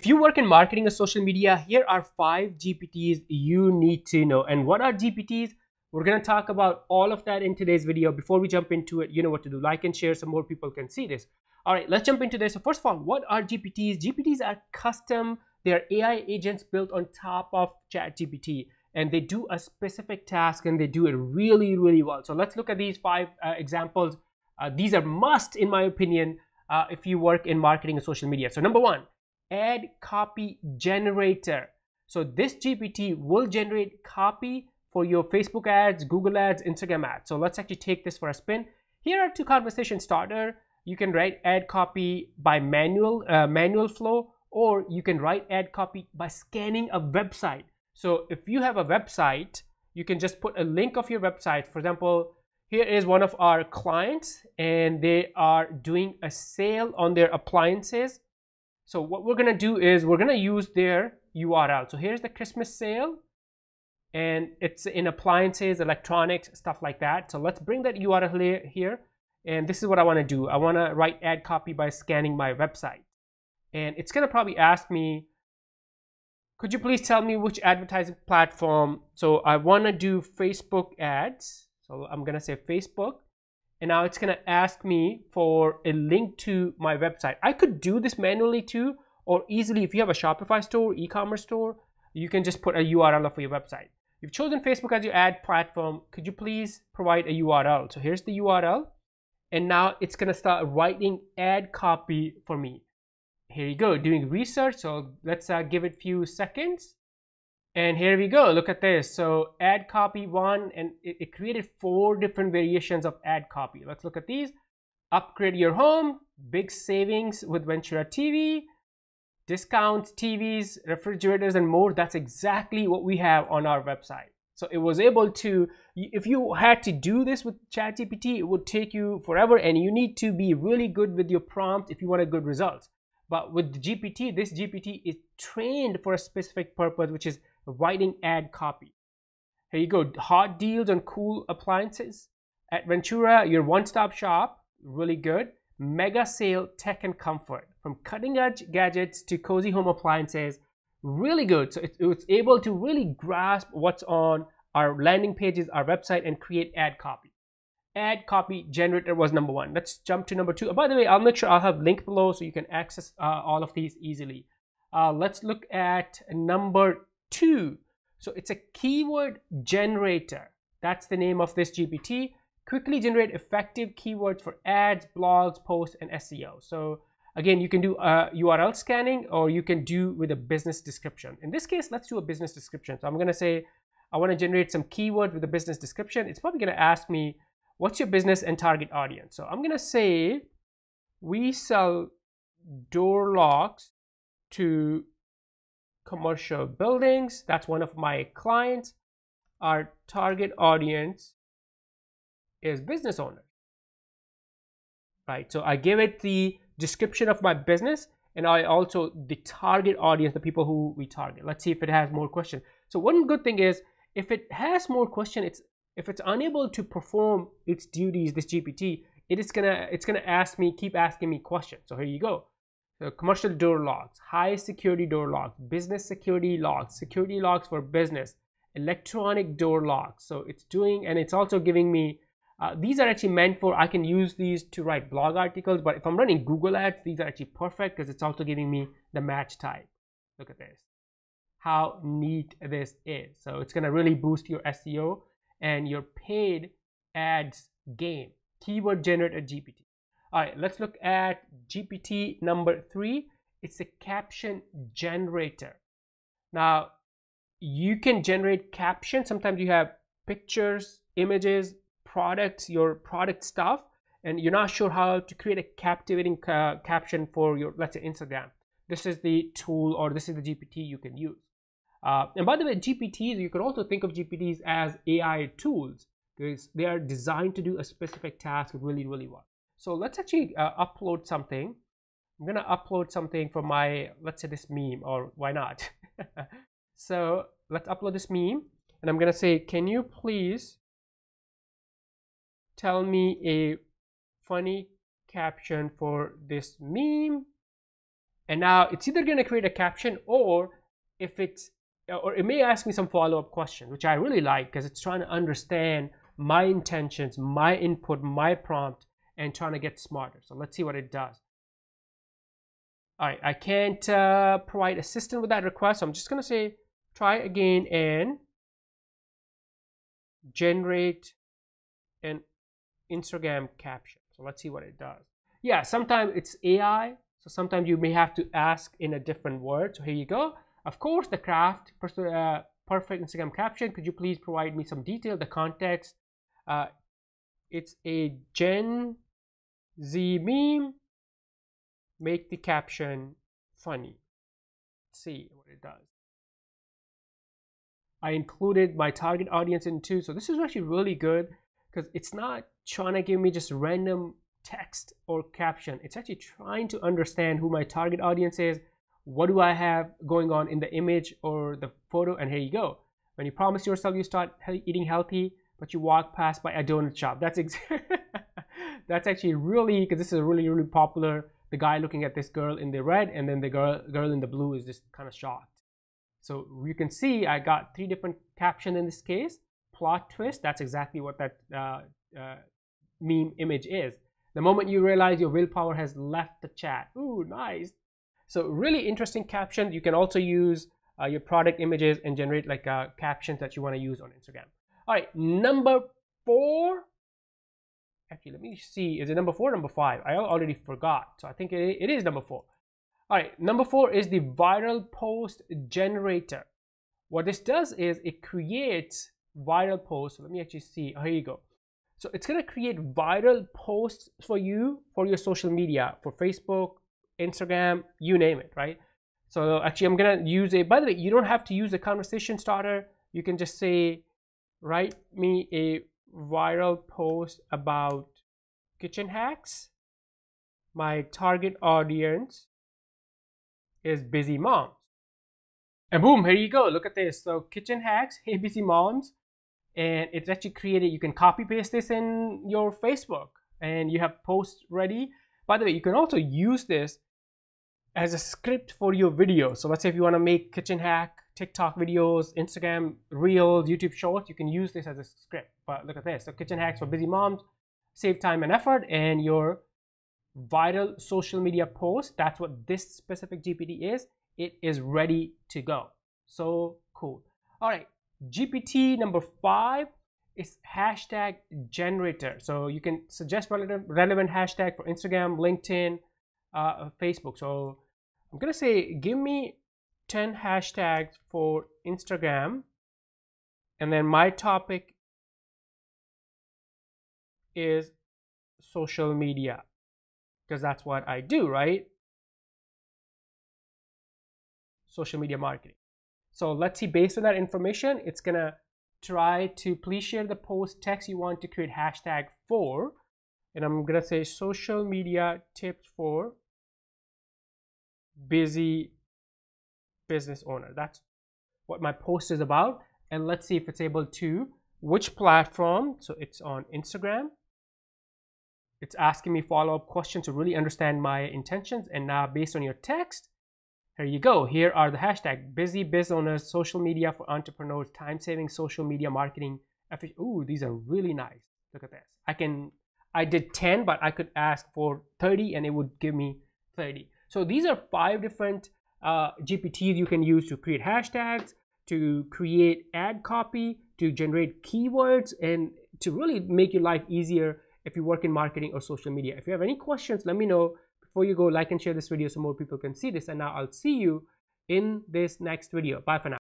If you work in marketing or social media, here are 5 GPTs you need to know. And what are GPTs? We're going to talk about all of that in today's video. Before we jump into it, you know what to do. Like and share so more people can see this. All right, let's jump into this. So first of all, what are GPTs? GPTs are custom. They are AI agents built on top of ChatGPT. And they do a specific task and they do it really, really well. So let's look at these 5 examples. These are must, in my opinion, if you work in marketing and social media. So number 1. Ad copy generator. So this GPT will generate copy for your Facebook ads, Google ads, Instagram ads. So let's actually take this for a spin. Here are 2 conversation starter. You can write ad copy by manual flow, or you can write ad copy by scanning a website. So if you have a website, you can just put a link of your website. For example, here is one of our clients and they are doing a sale on their appliances. So what we're going to do is we're going to use their URL. So here's the Christmas sale and it's in appliances, electronics, stuff like that. So let's bring that URL here. And this is what I want to do. I want to write ad copy by scanning my website. And it's going to probably ask me, could you please tell me which advertising platform? So I want to do Facebook ads. So I'm going to say Facebook. And now it's going to ask me for a link to my website. I could do this manually too, or easily if you have a Shopify store, e-commerce store, you can just put a URL for your website. You've chosen Facebook as your ad platform. Could you please provide a URL? So here's the URL. And now it's going to start writing ad copy for me. Here you go, doing research. So let's give it a few seconds. And here we go, look at this. So ad copy 1, and it created 4 different variations of ad copy. Let's look at these. Upgrade your home, big savings with Ventura TV, discounts, TVs, refrigerators, and more. That's exactly what we have on our website. So it was able to, if you had to do this with ChatGPT, it would take you forever, and you need to be really good with your prompt if you want a good results. But with the GPT, this GPT is trained for a specific purpose, which is writing ad copy. Here you go, hot deals on cool appliances. At Ventura, your one-stop shop, really good. Mega sale, tech and comfort. From cutting-edge gadgets to cozy home appliances, really good. So it was able to really grasp what's on our landing pages, our website, and create ad copy. Ad copy generator was number 1. Let's jump to number 2. By the way, I'll make sure I'll have link below so you can access all of these easily. Let's look at number 2. So it's a keyword generator. That's the name of this GPT. Quickly generate effective keywords for ads, blogs, posts, and SEO. So again, you can do URL scanning, or you can do with a business description. In this case, let's do a business description. So I'm going to say I want to generate some keyword with a business description. It's probably going to ask me, what's your business and target audience? So I'm going to say we sell door locks to commercial buildings. That's one of my clients. Our target audience is business owners, right? So I give it the description of my business, and I also the target audience, the people who we target. Let's see if it has more questions. So one good thing is, if it has more questions, if it's unable to perform its duties, this GPT, it's gonna ask me, keep asking me questions. So here you go. So commercial door locks, high security door locks, business security locks for business, electronic door locks. So it's doing, and it's also giving me, these are actually meant for, I can use these to write blog articles, but if I'm running Google ads, these are actually perfect because it's also giving me the match type. Look at this, how neat this is. So it's gonna really boost your SEO and your paid ads game. Keyword generator GPT. All right, let's look at GPT number 3. It's a caption generator. Now, you can generate captions. Sometimes you have pictures, images, products, your product stuff, and you're not sure how to create a captivating caption for your, let's say, Instagram. This is the tool, or this is the GPT you can use. And by the way, GPTs, you can also think of GPTs as AI tools, because they are designed to do a specific task really, really well. So let's actually upload something. I'm gonna upload something from my, let's say, this meme, or why not? So let's upload this meme, and I'm gonna say, can you please tell me a funny caption for this meme? And now it's either going to create a caption, or it may ask me some follow-up questions, which I really like because it's trying to understand my intentions, my input, my prompt, and trying to get smarter. So let's see what it does. All right, I can't provide assistance with that request, so I'm just going to say try again and generate an Instagram caption. So let's see what it does. Yeah, sometimes it's AI, so sometimes you may have to ask in a different word. So here you go. Of course, the craft, perfect Instagram caption. Could you please provide me some detail, the context? It's a Gen Z meme. Make the caption funny. Let's see what it does. I included my target audience in too. So this is actually really good because it's not trying to give me just random text or caption. It's actually trying to understand who my target audience is. What do I have going on in the image or the photo? And here you go. When you promise yourself you start eating healthy, but you walk past by a donut shop. That's that's actually really, because this is really, really popular. The guy looking at this girl in the red, and then the girl in the blue is just kind of shocked. So you can see I got 3 different captions in this case. Plot twist, that's exactly what that meme image is. The moment you realize your willpower has left the chat. Ooh, nice. So really interesting caption. You can also use your product images and generate like captions that you want to use on Instagram. All right, number 4. Actually, let me see. Is it number 4 or number 5? I already forgot. So I think it is number 4. All right, number 4 is the viral post generator. What this does is it creates viral posts. So let me actually see. Oh, here you go. So it's going to create viral posts for you, for your social media, for Facebook, Instagram, you name it, right? So actually, I'm going to use a, by the way, you don't have to use a conversation starter. You can just say, write me a viral post about kitchen hacks. My target audience is busy moms. And boom, here you go. Look at this. So kitchen hacks, hey busy moms. And it's actually created, you can copy paste this in your Facebook and you have posts ready. By the way, you can also use this as a script for your video. So let's say if you want to make kitchen hack, TikTok videos, Instagram Reels, YouTube Shorts, you can use this as a script. But look at this. So kitchen hacks for busy moms, save time and effort, and your viral social media post, that's what this specific GPT is. It is ready to go. So cool. All right, GPT number 5 is hashtag generator. So you can suggest relevant hashtag for Instagram, LinkedIn, Facebook. So I'm gonna say give me 10 hashtags for Instagram, and then my topic is social media, because that's what I do, right? Social media marketing. So let's see, based on that information, it's gonna try to please share the post text you want to create hashtag for, and I'm gonna say social media tips for busy business owner. That's what my post is about. And let's see if it's able to, which platform. So it's on Instagram. It's asking me follow-up questions to really understand my intentions. And now based on your text, here you go. Here are the hashtag busy biz owners, social media for entrepreneurs, time-saving social media marketing. Ooh, these are really nice. Look at this. I did 10, but I could ask for 30 and it would give me 30. So these are 5 different GPTs you can use to create hashtags, to create ad copy, to generate keywords, and to really make your life easier if you work in marketing or social media. If you have any questions, let me know. Before you go, like and share this video so more people can see this. And now I'll see you in this next video. Bye for now.